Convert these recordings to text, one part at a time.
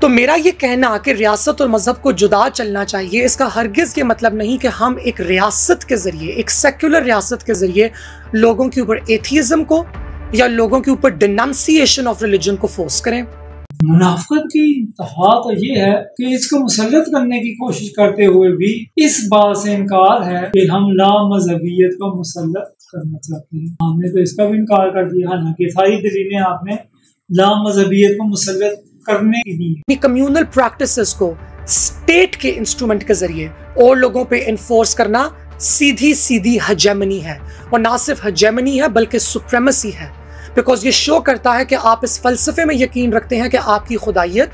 तो मेरा ये कहना कि रियासत और मजहब को जुदा चलना चाहिए, इसका हरगिज़ ये मतलब नहीं कि हम एक रियासत के ज़रिए, एक सेक्युलर रियासत के ज़रिए लोगों के ऊपर एथियज़म को या लोगों के ऊपर डिनंसिएशन ऑफ रिलीजन को फोर्स करें। मुनाफिकत की इंतहा तो ये है कि इसको मुसल्लत करने की कोशिश करते हुए भी इस बात से इनकार है कि हम लामज़हबियत को मुसल्लत करना चाहते हैं। हमने तो इसका भी इनकार कर दिया, हालांकि सारी दलीलें आपने लामज़हबियत को मुसल्लत करने की दी। कम्युनल प्रैक्टिसेस को स्टेट के इंस्ट्रूमेंट के जरिए और लोगों पे इन्फोर्स करना सीधी सीधी हेजेमनी है, और ना सिर्फ हेजेमनी है बल्कि सुप्रेमेसी है। बिकॉज ये शो करता है कि आप इस फलसफे में यकीन रखते हैं कि आपकी खुदाइयत,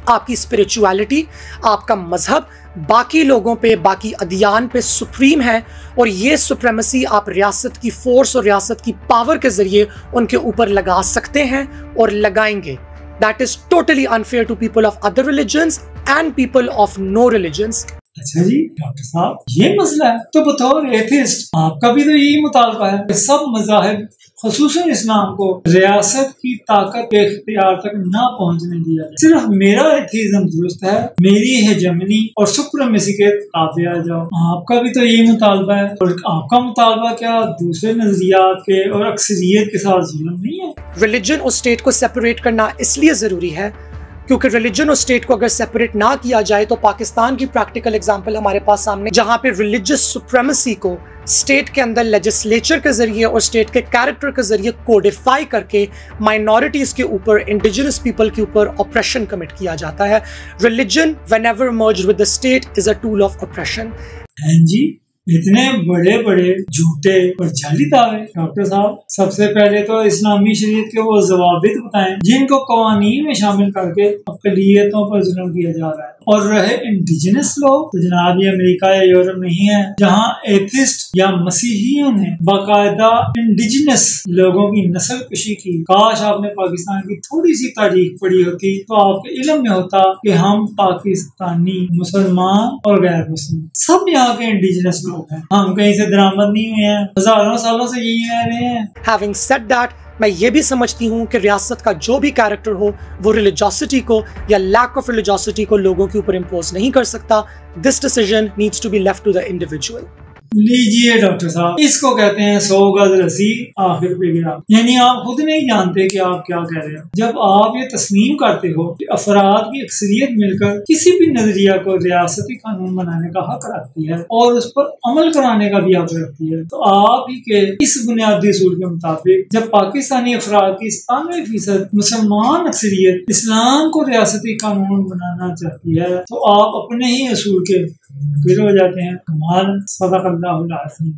आपकी स्पिरिचुअलिटी, आपका मजहब बाकी लोगों पे, बाकी अदियान पे सुप्रीम है, और ये सुप्रेमेसी आप रियासत की फोर्स और रियासत की पावर के जरिए उनके ऊपर लगा सकते हैं और लगाएंगे। That is totally unfair to people of other religions and people of no religions. अच्छा जी डॉक्टर साहब, ये मसला है तो बतौर एथिस्ट आपका भी तो यही मुतालबा है कि सब मज़ाहिब ख़ुसूसन इस्लाम को रियासत की ताकत के इख्तियार तक ना पहुंचने दिया जाए। सिर्फ मेरा एथिज्म दुरुस्त है, मेरी हेजेमनी और सुप्रीमेसी के ताबे आ जाओ। आपका भी तो यही मुतालबा है, और आपका मुतालबा क्या दूसरे नजरियात के और अक्सरियत के साथ जुल्म नहीं है? रिलीजन और स्टेट को सेपरेट करना इसलिए ज़रूरी है क्योंकि रिलीजन और स्टेट को अगर सेपरेट ना किया जाए तो पाकिस्तान की प्रैक्टिकल एग्जांपल हमारे पास सामने, जहां पे रिलीजियस सुप्रीमेसी को स्टेट के अंदर लेजिस्लेचर के जरिए और स्टेट के कैरेक्टर के जरिए कोडिफाई करके माइनॉरिटीज के ऊपर, इंडिजिनस पीपल के ऊपर ऑपरेशन कमिट किया जाता है। Religion whenever merged with the state is a tool of operation. जी इतने बड़े बड़े झूठे और जाली दावे डॉक्टर साहब, सबसे पहले तो इस्लामी शरीयत के वो ज़वाबित बताएं जिनको कवानीन में शामिल करके अक़लियतों पर जुल्म किया जा रहा है। और रहे इंडिजिनस लोग, तो जनाब ये अमेरिका या यूरोप नहीं है जहाँ एथिस्ट या मसीहियों ने बाकायदा इंडिजिनस लोगों की नस्ल कशी की। काश आपने पाकिस्तान की थोड़ी सी तारीख पढ़ी होती तो आपके इल्म में होता कि हम पाकिस्तानी, मुसलमान और गैर मुस्लिम सब यहाँ के इंडिजिनस लोग हैं। हम कहीं से दरामद नहीं हुए हैं, हजारों सालों से यही रह रहे हैं। Having said that, मैं ये भी समझती हूँ कि रियासत का जो भी कैरेक्टर हो वो रिलीजियोसिटी को या लैक ऑफ रिलीजियोसिटी को लोगों के ऊपर इम्पोज नहीं कर सकता। This decision needs to be left to the individual. लीजिए डॉक्टर साहब, इसको कहते हैं 100 गज रस्सी आखिर पे गिरा। यानी आप खुद नहीं जानते कि आप क्या कह रहे हो। जब आप ये तस्लीम करते हो कि अफराद की अक्सरियत मिलकर किसी भी नजरिया को रियासती कानून बनाने का हक रखती है और उस पर अमल कराने का भी हक रखती है, तो आप ही के इस बुनियादी असूल के मुताबिक जब पाकिस्तानी अफराद की 97% मुसलमान अक्सरियत इस्लाम को रियासती कानून बनाना चाहती है, तो आप अपने ही असूल के फिर हो जाते हैं। कमाल, सदक़ल्लाहुल अज़ीम।